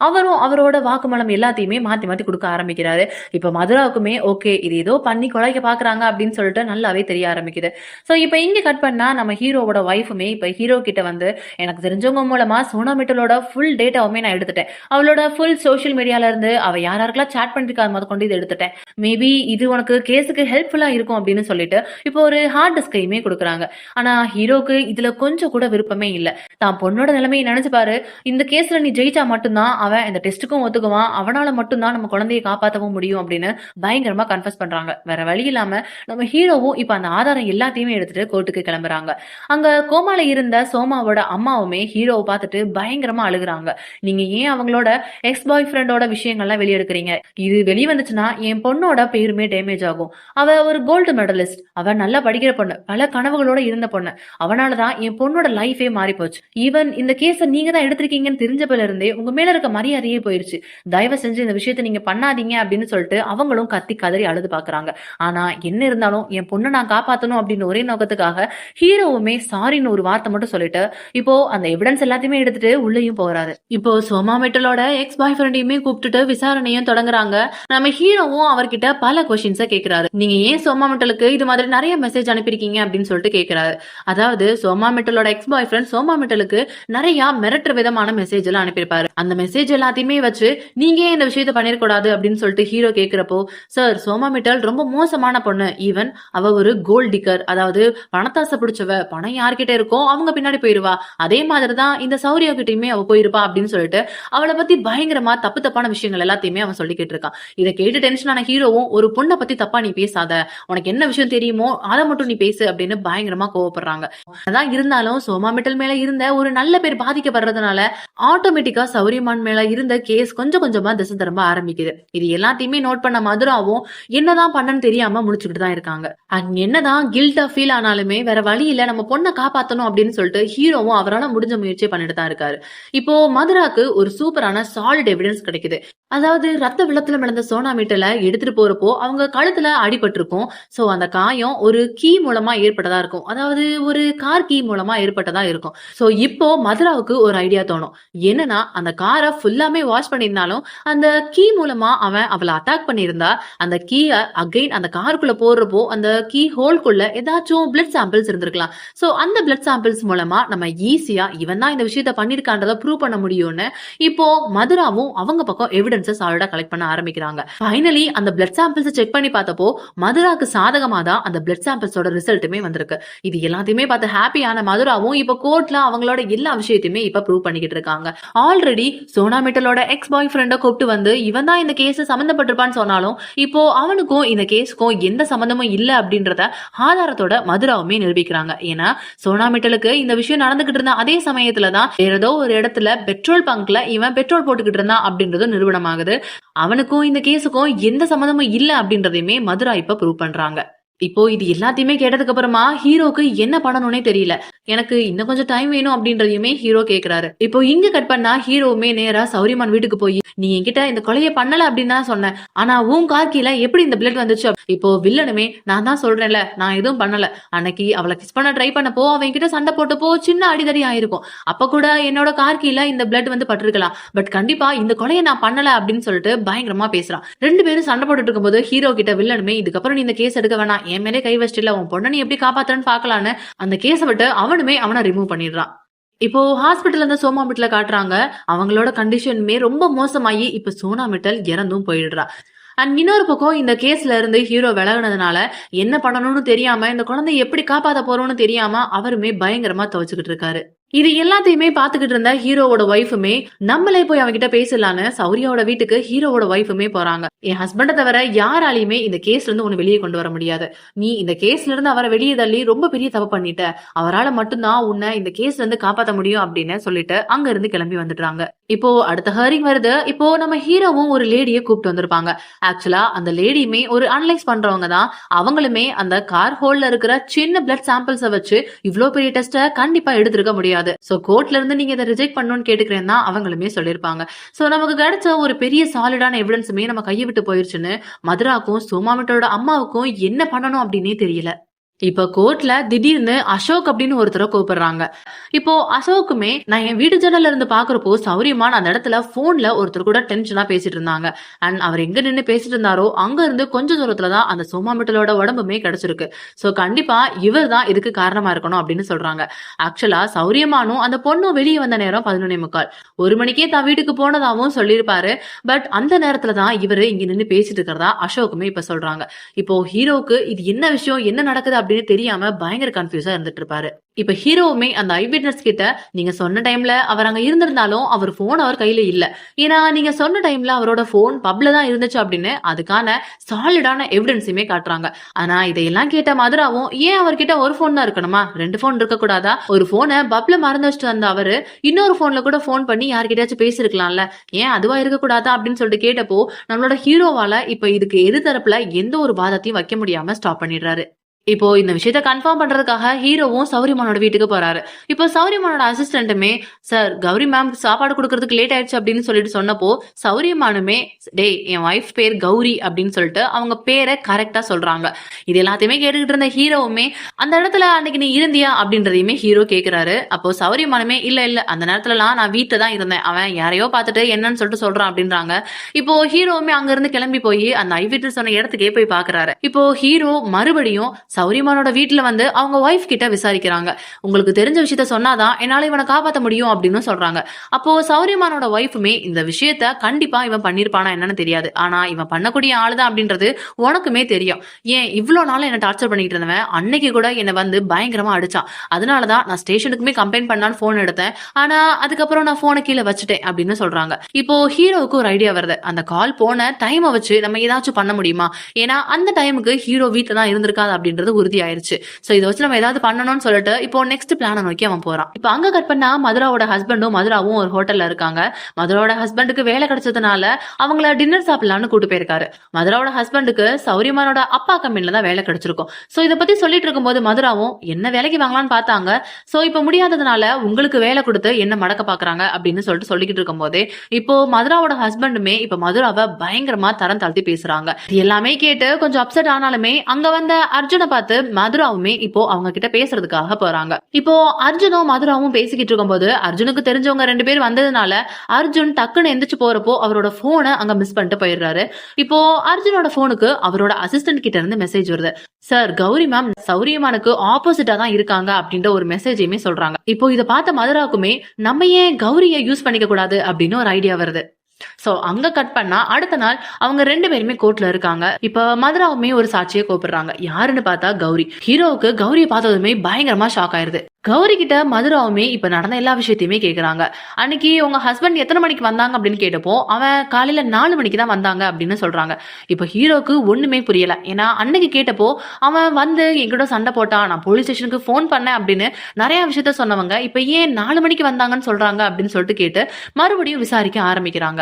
அவரும் அவரோட வாக்குமூலம் எல்லாத்தையுமே மாத்தி மாத்தி கொடுக்க ஆரம்பிக்கிறாரு. இப்ப மதுராவுக்குமே ஓகே, இது ஏதோ பண்ணி கொலைக்க பாக்குறாங்க அப்படின்னு சொல்லிட்டு நல்லாவே தெரிய ஆரம்பிக்குது. சோ இப்ப இங்க கட் பண்ணா நம்ம ஹீரோவோட வைஃபுமே இப்ப ஹீரோ கிட்ட வந்து, எனக்கு தெரிஞ்சவங்க மூலமா சோனாமிட்டலோட ஃபுல் டேட்டாவுமே நான் எடுத்துட்டேன், அவளோட ஃபுல் சோசியல் மீடியால இருந்து அவ யாரெல்லாம் சாட் பண்ணிருக்காரு முத கொண்டு இது எடுத்துட்டேன், மேபி இது உனக்கு கேஸுக்கு ஹெல்ப்ஃபுல்லா இருக்கும் அப்படின்னு சொல்லிட்டு இப்போ ஒரு ஹார்ட் டிஸ்கையுமே கொடுக்குறாங்க. ஆனா ஹீரோக்கு இதுல கொஞ்சம் கூட விருப்பமே இல்ல. தான் பொண்ணோட நிலைமையை நினைச்சு பாரு, இந்த கேஸ்ல நீ ஜெயிச்சா மட்டும்தான் அவன் இந்த டெஸ்ட்டுக்கும் ஒத்துக்குவான், அவனால மட்டும்தான் நம்ம குழந்தையை காப்பாற்றவும் முடியும் அப்படின்னு பயங்கரமா கன்ஃபஸ் பண்றாங்க. வேற வழி இல்லாம நம்ம ஹீரோவும் இப்ப அந்த ஆதாரம் எல்லாத்தையுமே எடுத்துட்டு கோர்ட்டுக்கு கிளம்புறாங்க. அங்க கோமால இருந்த சோமாவோட அம்மாவுமே ஹீரோவை பார்த்துட்டு பயங்கரமா அழுகுறாங்க. நீங்க ஏன் அவங்களோட எக்ஸ் பாய் ஃப்ரெண்டோட விஷயங்கள்லாம் வெளியெடுக்கிறீங்க? இது வெளியே வந்துச்சுன்னா என் பொண்ணோட பேருமே டேமேஜ் ஆகும். அவ ஒரு கோல்டு மெடலிஸ்ட், அவ நல்லா படிக்கிற பொண்ணு, பல கனவுகளோட இருந்த பொண்ணு, அவனாலதான் என் பொண்ணோட லைஃபே மாறி போச்சு. ஈவன் இந்த கேஸ நீங்க தான் எடுத்திருக்கீங்கன்னு தெரிஞ்சப்பல இருந்தே உங்க மேல இருக்க மரியாதையே போயிருச்சு. தயவு செஞ்சு இந்த விஷயத்த நீங்க பண்ணாதீங்க அப்படின்னு சொல்லிட்டு அவங்களும் கத்தி கதறி அழுது பாக்குறாங்க. ஆனா என்ன இருந்தாலும் என் பொண்ணை நான் காப்பாத்தணும் அப்படின்னு ஒரே நோக்கத்துக்காக ஹீரோவுமே சாரின்னு ஒரு வார்த்தை மட்டும் சொல்லிட்டு இப்போ அந்த எவிடன்ஸ் எல்லாத்தையுமே எடுத்துட்டு உள்ளேயும் போறாரு. இப்போ சோமா மெட்டலோட எக்ஸ் பாய் ஃப்ரெண்டையுமே கூப்பிட்டுட்டு விசாரணையும் தொடங்குறாங்க. நம்ம ஹீரோவும் அவர்கிட்ட பல கொஸ்டின்ஸ கேக்குறாரு. நீங்க ஏன் சோமா மெட்டலுக்கு இது மாதிரி நிறைய மெசேஜ் அனுப்பியிருக்கீங்க அப்படின்னு சொல்லிட்டு கேக்குறாரு. அதாவது சோமா மெட்டலோட எக்ஸ் பாய் ஃப்ரெண்ட் சோமா மெட்டலுக்கு நிறைய மிரட்டுற விதமான மெசேஜ் எல்லாம் அனுப்பியிருப்பாரு. அந்த மெசேஜ் எல்லாத்தையுமே வச்சு நீங்க ஏன் இந்த விஷயத்த பண்ணிருக்கூடாது அப்படின்னு சொல்லிட்டு ஹீரோ கேக்குறப்போ, சார் சோமா மிட்டல் ரொம்ப மோசமான பொண்ணு, ஈவன் அவ ஒரு கோல்ட் டிக்கர், அதாவது பணத்தாசை பிடிச்சவ, பணம் யார்கிட்ட இருக்கோ அவங்க பின்னாடி போயிருவா, அதே மாதிரிதான் இந்த சௌரியா கிட்டயுமே அவ போயிருப்பா அப்படின்னு சொல்லிட்டு அவளை பத்தி பயங்கரமா தப்பு தப்பான விஷயங்கள் எல்லாத்தையுமே அவன் சொல்லிக்கிட்டு இருக்கான். இதை கேட்டு டென்ஷனான ஹீரோவும், ஒரு பொண்ணை பத்தி தப்பா நீ பேசாத, உனக்கு என்ன விஷயம் தெரியுமோ அதை மட்டும் நீ பேசு அப்படின்னு பயங்கரமா கோவப்படுறாங்க. அதான் இருந்தாலும் சோமா மிட்டல் மேல இருந்த ஒரு நல்ல பேர் பாதிக்கப்படுறதுனால ஆட்டோமேட்டிக்கா சௌரியமான் மேல இருந்த கேஸ் கொஞ்சம் கொஞ்சமா திசை திரும்ப ஆரம்பிக்குது. இது எல்லாத்தையுமே நோட் பண்ண மதுராவும் என்னதான் பண்ணன்னு தெரியாம முடிச்சுக்கிட்டு தான் இருக்காங்க. அண்ட் என்னதான் கில்ட்டா ஃபீல் ஆனாலுமே வேற வழி இல்ல, நம்ம பொண்ணை காப்பாத்தணும் அப்படின்னு சொல்லிட்டு ஹீரோவும் அவரால் முடிஞ்ச முயற்சியை பண்ணிட்டு தான் இருக்காரு. இப்போ மதுராக்கு ஒரு சூப்பரான சாலிட் எவிடன்ஸ் கிடைக்குது. அதாவது ரத்த வெள்ளத்துல மிளந்த சோனா மீட்டல எடுத்துட்டு போறப்போ அவங்க கழுத்துல அடிபட்டு இருக்கும். சோ அந்த காயம் ஒரு கீ மூலமா ஏற்பட்டதா இருக்கும், அதாவது ஒரு கார் கீ மூலமா ஏற்பட்டதா இருக்கும். சோ இப்போ மதுராவுக்கு ஒரு ஐடியா தோணும். என்னன்னா அந்த காரை ஃபுல்லாமே வாஷ் பண்ணியிருந்தாலும் அந்த கீ மூலமா அவளை அட்டாக் பண்ணியிருந்தா அந்த கீய அகைன் அந்த காருக்குள்ள போடுறப்போ அந்த கீ ஹோல்குள்ள ஏதாச்சும் பிளட் சாம்பிள்ஸ் இருந்திருக்கலாம். சோ அந்த பிளட் சாம்பிள்ஸ் மூலமா நம்ம ஈஸியா இவன் தான் இந்த விஷயத்த பண்ணிருக்கான்றத ப்ரூவ் பண்ண முடியும்னு இப்போ மதுராவும் அவங்க பக்கம் எவிடன்ஸ் சாலிடா கலெக்ட் பண்ண ஆரம்பிக்கிறாங்க. ஃபைனலி அந்த பிளட் சாம்பிள்ஸ் செக் பண்ணி பார்த்தப்போ மதுராக்கு சாதகமா தான் அந்த பிளட் சாம்பிள்ஸோட ரிசல்ட்டுமே வந்திருக்கு. இது எல்லாத்தையுமே பார்த்து ஹாப்பியான மதுராவும் இப்ப கோர்ட்ல அவங்களோட அவங்களோட எல்லா விஷயத்தையுமே இப்ப ப்ரூவ் பண்ணிக்கிட்டு இருக்காங்க. ஆல்ரெடி சோனா மிட்டலோட எக்ஸ் பாய் ஃப்ரெண்ட கூப்பிட்டு வந்து இவன் தான் இந்த கேஸ் சம்பந்தப்பட்டிருப்பான்னு சொன்னாலும் இப்போ அவனுக்கும் இந்த கேஸுக்கும் எந்த சம்பந்தமும் இல்ல அப்படின்றத ஆதாரத்தோட மதுராவுமே நிரூபிக்கிறாங்க. ஏன்னா சோனா மிட்டலுக்கு இந்த விஷயம் நடந்துகிட்டு இருந்த அதே சமயத்துலதான் வேற ஏதோ ஒரு இடத்துல பெட்ரோல் பங்க்ல இவன் பெட்ரோல் போட்டுக்கிட்டு இருந்தான் அப்படின்றது நிரூபணமாகுது. அவனுக்கும் இந்த கேஸுக்கும் எந்த சம்பந்தமும் இல்ல அப்படின்றதையுமே மதுரா இப்ப ப்ரூவ் பண்றாங்க. இப்போ இது எல்லாத்தையுமே கேட்டதுக்கு அப்புறமா ஹீரோக்கு என்ன பண்ணணும்னே தெரியல. எனக்கு இன்னும் கொஞ்சம் டைம் வேணும் அப்படின்றதையுமே ஹீரோ கேக்குறாரு. இப்போ இங்க கட் பண்ணா ஹீரோவுமே நேரா சௌரியமான் வீட்டுக்கு போய் நீ என்கிட்ட இந்த கொலையை பண்ணல அப்படின்னு தான் சொன்னேன், ஆனா உன் கார்கில எப்படி இந்த பிளட் வந்துச்சு? இப்போ வில்லனுமே நான் தான் சொல்றேன்ல நான் எதுவும் பண்ணல, அன்னைக்கு அவளை கிஸ் பண்ண ட்ரை பண்ணப்போ அவன் கிட்ட சண்டை போட்டப்போ சின்ன அடிதடி ஆயிருக்கும், அப்ப கூட என்னோட கார்கில இந்த பிளட் வந்து பட்டிருக்கலாம், பட் கண்டிப்பா இந்த கொலையை நான் பண்ணல அப்படின்னு சொல்லிட்டு பயங்கரமா பேசுறான். ரெண்டு பேரும் சண்டை போட்டுட்டு இருக்கும்போது ஹீரோ கிட்ட வில்லனுமே இதுக்கப்புறம் நீ இந்த கேஸ் எடுக்க வேணாம், என் மேலே கை வச்சிட்டு உன் பொண்ணை நீ எப்படி காப்பாத்துறன்னு பாக்கலான்னு அந்த கேஸை விட்டு அவனுமே அவனை ரிமூவ் பண்ணிடுறான். இப்போ ஹாஸ்பிட்டல் இருந்து சோமா மிட்டல காட்டுறாங்க. அவங்களோட கண்டிஷனுமே ரொம்ப மோசமாயி இப்ப சோனா மிட்டல் இறந்தும் போயிடுறா. அண்ட் இன்னொரு பக்கம் இந்த கேஸ்ல இருந்து ஹீரோ விலகுனதுனால என்ன பண்ணணும்னு தெரியாம இந்த குழந்தைய எப்படி காப்பாத்த போறோம்னு தெரியாம அவருமே பயங்கரமா துவச்சுக்கிட்டு இருக்காரு. இது எல்லாத்தையுமே பாத்துக்கிட்டு இருந்த ஹீரோவோட ஒய்ஃபுமே நம்மளே போய் அவகிட்ட பேசலான்னு சௌரியாவோட வீட்டுக்கு ஹீரோவோட ஒய்ஃபுமே போறாங்க. என் ஹஸ்பண்ட தவிர யாராலையுமே இந்த கேஸ்ல இருந்து உன்னை வெளியே கொண்டு வர முடியாது, நீ இந்த கேஸ்ல இருந்து அவரை வெளியே தள்ளி ரொம்ப பெரிய தப்பு பண்ணிட்ட, அவரால் மட்டும்தான் உன்னை இந்த கேஸ்ல இருந்து காப்பாத்த முடியும் அப்படின்னு சொல்லிட்டு அங்க இருந்து கிளம்பி வந்துட்டாங்க. இப்போ அடுத்த ஹியரிங் வருது. இப்போ நம்ம ஹீரோவும் ஒரு லேடியை கூப்பிட்டு வந்திருப்பாங்க. ஆக்சுவலா அந்த லேடியுமே ஒரு அனலைஸ் பண்றவங்க தான். அவங்களுமே அந்த கார் ஹோல்ல இருக்கிற சின்ன பிளட் சாம்பிள்ஸை வச்சு இவ்வளவு பெரிய டெஸ்ட கண்டிப்பா எடுத்திருக்க முடியாது. சோ கோர்ட்ல இருந்து நீங்க இதை ரிஜெக்ட் பண்ணணும்னு கேட்டுக்கிறேன் தான் அவங்களுமே சொல்லிருப்பாங்க. சோ நமக்கு கிடைச்ச ஒரு பெரிய சாலிடான எவிடன்ஸுமே நம்ம கையை விட்டு போயிருச்சுன்னு மதுராக்கும் சோமாமிட்டோட அம்மாவுக்கும் என்ன பண்ணணும் அப்படின்னே தெரியல. இப்ப கோர்ட்ல திடீர்னு அசோக் அப்படின்னு ஒருத்தரை கூப்பிடுறாங்க. இப்போ அசோக்குமே நான் என் வீட்டு ஜன்னல்ல இருந்து பாக்குறப்போ சௌரியமான் அந்த இடத்துல போன்ல ஒருத்தர் கூட டென்ஷனா பேசிட்டு இருந்தாங்க. அண்ட் அவர் எங்க நின்று பேசிட்டு இருந்தாரோ அங்க இருந்து கொஞ்ச தூரத்துலதான் அந்த சோமாமிட்டலோட உடம்புமே கிடைச்சிருக்கு. சோ கண்டிப்பா இவர் தான் இதுக்கு காரணமா இருக்கணும் அப்படின்னு சொல்றாங்க. ஆக்சுவலா சௌரியமானும் அந்த பொண்ணும் வெளியே வந்த நேரம் 11:45, 1 மணிக்கே தான் வீட்டுக்கு போனதாவும் சொல்லியிருப்பாரு. பட் அந்த நேரத்துலதான் இவரு இங்க நின்று பேசிட்டு இருக்கிறதா அசோக்குமே இப்ப சொல்றாங்க. இப்போ ஹீரோக்கு இது என்ன விஷயம் என்ன நடக்குது அப்படின்னு தெரியாம பயங்கர கன்ஃபியூஸா இருந்துட்டு இருப்பாரு. இப்ப ஹீரோவுமே அந்த ஐ விட்னஸ் கிட்ட நீங்க சொன்ன டைம்ல அவர் அங்க இருந்திருந்தாலும் அவர் போன் அவர் கையில இல்ல, ஏன்னா நீங்க சொன்ன டைம்ல அவரோட போன் பப்ல தான் இருந்துச்சு அப்படின்னு அதுக்கான சாலிடான எவிடன்ஸுமே காட்டுறாங்க. ஆனா இதையெல்லாம் கேட்ட மதுராவும் ஏன் அவர்கிட்ட ஒரு போன் தான் இருக்கணுமா, 2 போன் இருக்க கூடாதா, ஒரு போனை பப்ல மறந்து வச்சுட்டு வந்த அவரு இன்னொரு போன்ல கூட போன் பண்ணி யார்கிட்டயாச்சும் பேசிருக்கலாம்ல, ஏன் அதுவா இருக்க கூடாதா அப்படின்னு சொல்லிட்டு கேட்டப்போ நம்மளோட ஹீரோவால இப்ப இதுக்கு எதிர் தரப்புல எந்த ஒரு வாதத்தையும் வைக்க முடியாம ஸ்டாப் பண்ணிடுறாரு. இப்போ இந்த விஷயத்த கன்ஃபார்ம் பண்றதுக்காக ஹீரோவும் சௌரியமானோட வீட்டுக்கு போறாரு. இப்போ சௌரியமானோட அசிஸ்டன்ட்டுமே சார் கௌரி மேம் சாப்பாடு கொடுக்கறதுக்கு லேட் ஆயிடுச்சு அப்படின்னு சொல்லிட்டு சொன்னப்போ சௌரியமானுமே டே என் ஒய்ஃப் பேர் கௌரி அப்படின்னு சொல்லிட்டு அவங்க பேரை கரெக்டா சொல்றாங்க. இது எல்லாத்தையுமே கேட்டுக்கிட்டு இருந்த ஹீரோவுமே அந்த இடத்துல அன்னைக்கு நீ இருந்தியா அப்படின்றதையுமே ஹீரோ கேக்குறாரு. அப்போ சௌரியமானுமே இல்ல இல்ல அந்த நேரத்துலலாம் நான் வீட்டுல தான் இருந்தேன், அவன் யாரையோ பார்த்துட்டு என்னன்னு சொல்லிட்டு சொல்றான் அப்படின்றாங்க. இப்போ ஹீரோவுமே அங்க இருந்து கிளம்பி போய் அந்த ஐ விட்னஸ் சொன்ன இடத்துக்கே போய் பாக்குறாரு. இப்போ ஹீரோ மறுபடியும் சௌரியமானோட வீட்டுல வந்து அவங்க ஒய்ஃப் கிட்ட விசாரிக்கிறாங்க. உங்களுக்கு தெரிஞ்ச விஷயத்த சொன்னாதான் என்னால இவனை காப்பாற்ற முடியும் அப்படின்னு சொல்றாங்க. அப்போ சௌரியமானோட ஒய்ஃபுமே இந்த விஷயத்த கண்டிப்பா இவன் பண்ணிருப்பானா என்னன்னு தெரியாது, ஆனா இவன் பண்ணக்கூடிய ஆளுதான் அப்படின்றது உனக்குமே தெரியும், ஏன் இவ்வளவு நாள் என்ன டார்ச்சர் பண்ணிட்டு இருந்தவன் அன்னைக்கு கூட என்ன வந்து பயங்கரமா அடிச்சான், அதனாலதான் நான் ஸ்டேஷனுக்குமே கம்ப்ளைண்ட் பண்ணான்னு போன் எடுத்தேன், ஆனா அதுக்கப்புறம் நான் போனை கீழே வச்சுட்டேன் அப்படின்னு சொல்றாங்க. இப்போ ஹீரோவுக்கு ஒரு ஐடியா வருது, அந்த கால் போன டைமை வச்சு நம்ம ஏதாச்சும் பண்ண முடியுமா, ஏன்னா அந்த டைமுக்கு ஹீரோ வீட்டுல தான் இருந்திருக்காது அப்படின்றது உறுதி ஆயிருச்சு. சோ இதை வச்சு நம்ம ஏதாவது பண்ணணும்னு சொல்லிட்டு இப்போ நெக்ஸ்ட் பிளான நோக்கி அவன் போறான். இப்போ அங்க கட் பண்ணா மதுராவோட ஹஸ்பண்டும் மதுராவும் ஒரு ஹோட்டல்ல இருக்காங்க. மதுராவோட ஹஸ்பண்டுக்கு வேலை கிடைச்சதுனால அவங்கள டின்னர் சாப்பிடலாம்னு கூட்டு போயிருக்காரு. மதுராவோட ஹஸ்பண்டுக்கு சௌரியமானோட அப்பா கம்பெனில தான் வேலை கிடைச்சிருக்கும். சோ இதை பத்தி சொல்லிட்டு இருக்கும்போது மதுராவும் என்ன வேலைக்கு வாங்கலாம்னு பார்த்தாங்க. சோ இப்போ முடியாததுனால உங்களுக்கு வேலை கொடுத்து என்ன மடக்க பாக்குறாங்க அப்படின்னு சொல்லிட்டு சொல்லிக்கிட்டு இருக்கும் போதே இப்போ மதுராவோட ஹஸ்பண்டுமே இப்ப மதுராவை பயங்கரமா தரம் தாழ்த்தி பேசுறாங்க. எல்லாமே கேட்டு கொஞ்சம் அப்செட் ஆனாலுமே அங்க வந்த அர்ஜுனை பார்த்து மதுராவுமே இப்போ அவங்க கிட்ட பேசுறதுக்காக போறாங்க. இப்போ அர்ஜுனும் மதுராவும் பேசிக்கிட்டு இருக்கும்போது அர்ஜுனுக்கு தெரிஞ்சவங்க 2 பேர் வந்ததுனால அர்ஜுன் டக்குன்னு எந்திரிச்சு போறப்போ அவரோட போனை அங்க மிஸ் பண்ணிட்டு போயிடுறாரு. இப்போ அர்ஜுனோட போனுக்கு அவரோட அசிஸ்டன்ட் கிட்ட இருந்து மெசேஜ் வருது, சார் கௌரி மேம் சௌரியமானுக்கு ஆப்போசிட்டா தான் இருக்காங்க அப்படின்ற ஒரு மெசேஜையுமே சொல்றாங்க. இப்போ இதை பார்த்த மதுராவுக்குமே நம்ம ஏன் கௌரியை யூஸ் பண்ணிக்க கூடாது அப்படின்னு ஒரு ஐடியா வருது. சோ அங்க கட் பண்ணா அடுத்த நாள் அவங்க 2 பேருமே கோர்ட்ல இருக்காங்க. இப்ப மதுராவுமே ஒரு சாட்சியை கூப்பிடுறாங்க. யாருன்னு பார்த்தா கௌரி. ஹீரோவுக்கு கௌரியை பார்த்ததுமே பயங்கரமா ஷாக் ஆயிருது. கௌரி கிட்ட மதுராவுமே இப்ப நடந்த எல்லா விஷயத்தையுமே கேக்குறாங்க. அன்னைக்கு உங்க ஹஸ்பண்ட் எத்தனை மணிக்கு வந்தாங்க அப்படின்னு கேட்டப்போ, அவன் காலையில 4 மணிக்கு தான் வந்தாங்க அப்படின்னு சொல்றாங்க. இப்ப ஹீரோக்கு ஒண்ணுமே புரியல. ஏன்னா அன்னைக்கு கேட்டப்போ அவன் வந்து என்கிட்ட சண்டை போட்டான், நான் போலீஸ் ஸ்டேஷனுக்கு ஃபோன் பண்ணேன் அப்படின்னு நிறைய விஷயத்த சொன்னவங்க இப்ப ஏன் 4 மணிக்கு வந்தாங்கன்னு சொல்றாங்க அப்படின்னு சொல்லிட்டு கேட்டு மறுபடியும் விசாரிக்க ஆரம்பிக்கிறாங்க.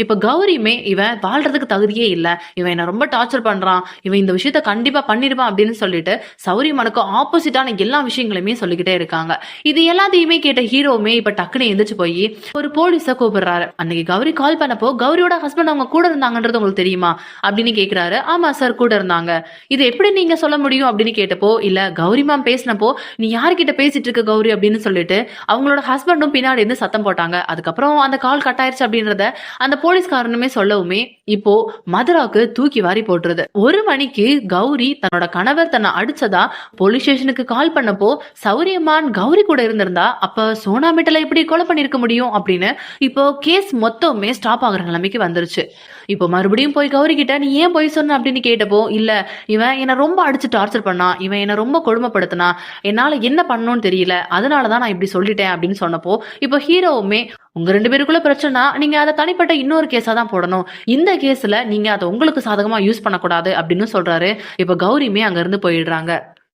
இப்ப கௌரியுமே இவன் வாழ்றதுக்கு தகுதியே இல்ல, இவன் என்ன ரொம்ப டார்ச்சர் பண்றான், இவன் இந்த விஷயத்த கண்டிப்பா பண்ணிருப்பான் அப்படின்னு சொல்லிட்டு சௌரியமானுக்கு ஆப்போசிட்டான எல்லா விஷயங்களுமே சொல்லிக்கிட்டே இருக்காங்க. இது எல்லாத்தையுமே கேட்ட ஹீரோவுமே இப்ப டக்குனு எந்திரிச்சு போய் ஒரு போலீஸ கூப்பிடுறாரு. அன்னைக்கு கௌரி கால் பண்ணப்போ கௌரியோட ஹஸ்பண்ட் அவங்க கூட இருந்தாங்கன்றது உங்களுக்கு தெரியுமா அப்படின்னு கேக்குறாரு. ஆமா சார் கூட இருந்தாங்க. இது எப்படி நீங்க சொல்ல முடியும் அப்படின்னு கேட்டப்போ, இல்ல கௌரி மேம் பேசினப்போ நீ யார்கிட்ட பேசிட்டு இருக்க கௌரி அப்படின்னு சொல்லிட்டு அவங்களோட ஹஸ்பண்டும் பின்னாடி இருந்து சத்தம் போட்டாங்க. அதுக்கப்புறம் அந்த கால் கட் ஆயிருச்சு அப்படின்றத அந்த போலீஸ்காரனுமே சொல்லவுமே இப்போ மதுராக்கு தூக்கி வாரி போட்டுருது. 1 மணிக்கு கௌரி தன்னோட கணவர் தன்னை அடிச்சதா போலீஸ் ஸ்டேஷனுக்கு கால் பண்ணப்போ சௌரியமான் கௌரி கூட இருந்திருந்தா அப்ப சோனா மிட்டலை எப்படி கொலை பண்ணிருக்க முடியும் அப்படின்னு இப்போ கேஸ் மொத்தமே ஸ்டாப் ஆகுற நிலைமைக்கு வந்துருச்சு. இப்போ மறுபடியும் போய் கௌரி கிட்ட நீ ஏன் போய் சொன்ன அப்படின்னு கேட்டப்போ, இல்ல இவன் என்ன ரொம்ப அடிச்சு டார்ச்சர் பண்ணான், இவன் என்ன ரொம்ப கொடுமைப்படுத்தினா, என்னால என்ன பண்ணணும்னு தெரியல, அதனாலதான் நான் இப்படி சொல்லிட்டேன் அப்படின்னு சொன்னப்போ இப்போ ஹீரோவுமே உங்க 2 பேருக்குள்ள பிரச்சனை நீங்க அதை தனிப்பட்ட இன்னொரு கேஸா தான் போடணும், இந்த கேஸ்ல நீங்க அதை உங்களுக்கு சாதகமா யூஸ் பண்ணக்கூடாது அப்படின்னு சொல்றாரு. இப்ப கௌரியுமே அங்க இருந்து போயிடுறாங்க.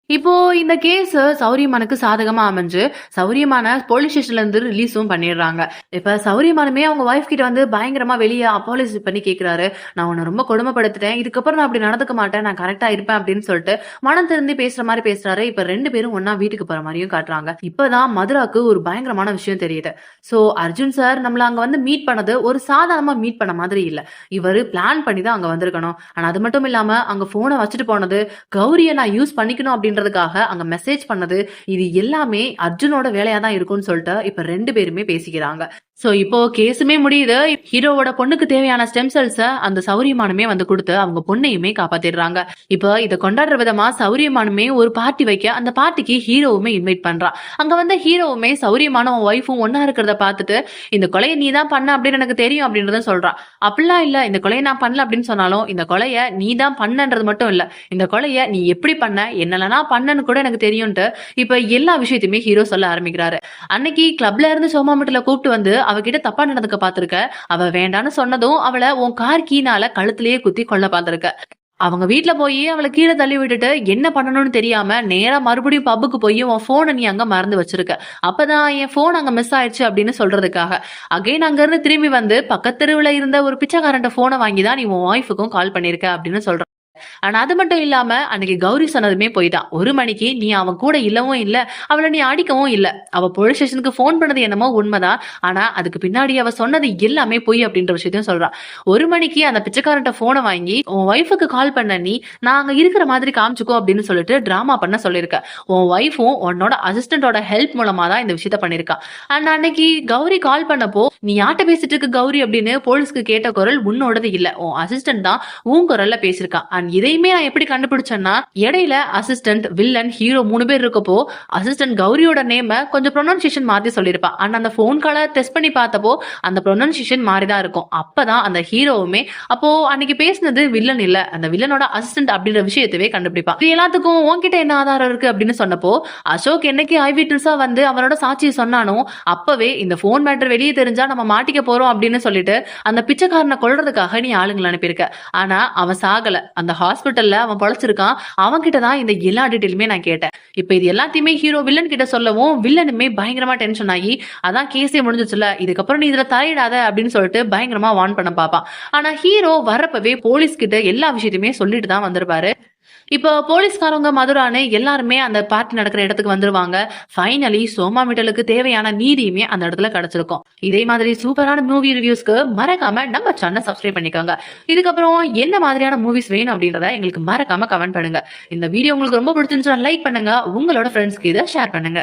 இப்போ இந்த கேஸ் சௌரியமானுக்கு சாதகமா அமைஞ்சு சௌரியமான போலீஸ் ஸ்டேஷன்ல இருந்து ரிலீஸும் பண்ணிடுறாங்க. இப்ப சௌரியமானுமே அவங்க வைஃப் கிட்ட வந்து பயங்கரமா வெளியே அப்பாலஜி பண்ணி கேக்குறாரு. நான் உன்னை ரொம்ப கொடுமைப்படுத்திட்டேன், இதுக்கப்புறம் நான் அப்படி நடந்துக்க மாட்டேன், நான் கரெக்டா இருப்பேன் அப்படின்னு சொல்லிட்டு மனம் திறந்து பேசுற மாதிரி பேசுறாரு. இப்ப 2 பேரும் ஒன்னா வீட்டுக்கு போற மாதிரியும் காட்டுறாங்க. இப்பதான் மதுராக்கு ஒரு பயங்கரமான விஷயம் தெரியுது. சோ அர்ஜுன் சார் நம்மள அங்க வந்து மீட் பண்ணது ஒரு சாதாரணமா மீட் பண்ண மாதிரி இல்ல, இவரு பிளான் பண்ணி தான் அங்க வந்திருக்கணும். ஆனா அது மட்டும் இல்லாம அங்க போனை வச்சுட்டு போனது, கௌரிய நான் யூஸ் பண்ணிக்கணும் அப்படின்னு அங்க மெசேஜ் பண்ணது, இது எல்லாமே அர்ஜுனோட வேலையா தான் இருக்கும்னு சொல்லிட்டு இப்ப 2 பேருமே பேசிக்கிறாங்க. சோ இப்போ கேஸுமே முடியுது. ஹீரோவோட பொண்ணுக்கு தேவையான ஸ்டெம் செல்ஸ அந்த சௌரியமானுமே வந்து கொடுத்து அவங்க பொண்ணையுமே காப்பாத்திடுறாங்க. இப்போ இதை கொண்டாடுற விதமா சௌரியமானுமே ஒரு பார்ட்டி வைக்க அந்த பார்ட்டிக்கு ஹீரோவுமே இன்வைட் பண்றான். அங்க வந்து ஹீரோவுமே சௌரியமான ஒய்ஃபும் ஒன்னா இருக்கிறத பார்த்துட்டு இந்த கொலையை நீ தான் பண்ண அப்படின்னு எனக்கு தெரியும் அப்படின்றத சொல்றான். அப்படிலாம் இல்ல, இந்த கொலையை நான் பண்ணல அப்படின்னு சொன்னாலும் இந்த கொலையை நீ தான் பண்ணன்றது மட்டும் இல்ல, இந்த கொலையை நீ எப்படி பண்ண என்னெல்லாம் பண்ணன்னு கூட எனக்கு தெரியும்ட்டு இப்ப எல்லா விஷயத்தையுமே ஹீரோ சொல்ல ஆரம்பிக்கிறாரு. அன்னைக்கு கிளப்ல இருந்து சோமாமட்டில கூப்பிட்டு வந்து அவகிட்ட தப்பா நடந்துக்க பாத்திருக்க, அவ வேண்டான்னு சொன்னதும் அவளை உன் கார் கீனால கழுத்திலேயே குத்தி கொல்ல பாத்திருக்க. அவங்க வீட்டுல போய் அவளை கீழே தள்ளி விட்டுட்டு என்ன பண்ணணும்னு தெரியாம நேரா மறுபடியும் பப்புக்கு போய் உன் போனை நீ அங்க மறந்து வச்சிருக்க, அப்பதான் என் போன் அங்க மிஸ் ஆயிடுச்சு அப்படின்னு சொல்றதுக்காக அகைன் அங்க இருந்து திரும்பி வந்து பக்கத்தெருவுல இருந்த ஒரு பிச்சைக்காரன் போனை வாங்கிதான் நீ உன் ஒய்ஃபுக்கும் கால் பண்ணிருக்க அப்படின்னு சொல்ற. ஆனா அது மட்டும் இல்லாம அன்னைக்கு கௌரி சொன்னதுமே போய்தான். 1 மணிக்கு நீ அவன் கூட இல்லவும் இல்ல, அவளை நீ அடிக்கவும் இல்ல, அவ போலீஸ் ஸ்டேஷனுக்கு போன் பண்ணது என்னமோ உண்மைதான், ஆனா அதுக்கு பின்னாடி அவ சொன்னது எல்லாமே பொய் அப்படின்ற விஷயத்தையும் சொல்றான். 1 மணிக்கு அந்த பிச்சைக்காரன்ட்ட போனை வாங்கி உன் ஒய்ஃபுக்கு கால் பண்ண நீ நான் அங்க இருக்கிற மாதிரி காமிச்சுக்கோ அப்படின்னு சொல்லிட்டு டிராமா பண்ண சொல்லிருக்க. உன் ஒய்ஃபும் உன்னோட அசிஸ்டன்டோட ஹெல்ப் மூலமா தான் இந்த விஷயத்த பண்ணிருக்கா. அண்ட் அன்னைக்கு கௌரி கால் பண்ணப்போ நீ யார்ட்ட பேசிட்டு இருக்க கௌரி அப்படின்னு போலீஸ்க்கு கேட்ட குரல் உன்னோடது இல்ல, உன் அசிஸ்டன்ட் தான் உன் குரல்ல பேசிருக்கா. அண்ட் இதையுமே நான் எப்படி கண்டுபிடிச்சேன்னா, இடையில அசிஸ்டன்ட் வில்லன் ஹீரோ 3 பேர் இருக்கப்போ அசிஸ்டன்ட் கௌரியோட நேம கொஞ்சம் ப்ரொனன்சியேஷன் மாத்தி சொல்லிருப்பா. ஆனா அந்த போன் காலை டெஸ்ட் பண்ணி பார்த்தப்போ அந்த ப்ரொனன்சியேஷன் மாறிதான் இருக்கும். அப்பதான் அந்த ஹீரோவுமே அப்போ அன்னைக்கு பேசினது வில்லன் இல்ல, அந்த வில்லனோட அசிஸ்டன்ட் அப்படின்ற விஷயத்தவே கண்டுபிடிப்பான். இது எல்லாத்துக்கும் உன்கிட்ட என்ன ஆதாரம் இருக்கு அப்படின்னு சொன்னப்போ அசோக் என்னைக்கு ஐ விட்னஸா வந்து அவனோட சாட்சியை சொன்னானோ அப்பவே இந்த போன் மேட்டர் வெளியே தெரிஞ்சா நம்ம மாட்டிக்க போறோம் அப்படின்னு சொல்லிட்டு அந்த பிச்சைக்காரனை கொல்றதுக்காக நீ ஆளுங்களை அனுப்பியிருக்க. ஆனா அவன் சாகல, அந்த ஹாஸ்பிட்டல்ல அவன் பொழைச்சிருக்கான். அவன் கிட்டதான் இந்த எல்லா டீட்டெயிலுமே நான் கேட்டேன். இப்ப இது எல்லாத்தையுமே ஹீரோ வில்லன் கிட்ட சொல்லவும் வில்லனுமே பயங்கரமா டென்ஷன் ஆகி அதான் கேஸே முடிஞ்சிச்சுல, இதுக்கப்புறம் நீ இதுல தலையிடாத அப்படின்னு சொல்லிட்டு பயங்கரமா வார்ன் பண்ண பாப்பான். ஆனா ஹீரோ வரப்பவே போலீஸ் கிட்ட எல்லா விஷயத்தையுமே சொல்லிட்டு தான் வந்திருப்பாரு. இப்போ போலீஸ்காரங்க மதுரானு எல்லாருமே அந்த பார்ட்டி நடக்கிற இடத்துக்கு வந்துருவாங்க. ஃபைனலி சோமா மிட்டலுக்கு தேவையான நீதியுமே அந்த இடத்துல கிடைச்சிருக்கும். இதே மாதிரி சூப்பரான மூவி ரிவ்யூஸ்க்கு மறக்காம நம்ம சேனலை சப்ஸ்கிரைப் பண்ணிக்கோங்க. இதுக்கப்புறம் என்ன மாதிரியான மூவிஸ் வேணும் அப்படின்றத எங்களுக்கு மறக்காம கமெண்ட் பண்ணுங்க. இந்த வீடியோ உங்களுக்கு ரொம்ப பிடிச்சிருந்துச்சுன்னா லைக் பண்ணுங்க, உங்களோட ஃப்ரெண்ட்ஸ்க்கு இதை ஷேர் பண்ணுங்க.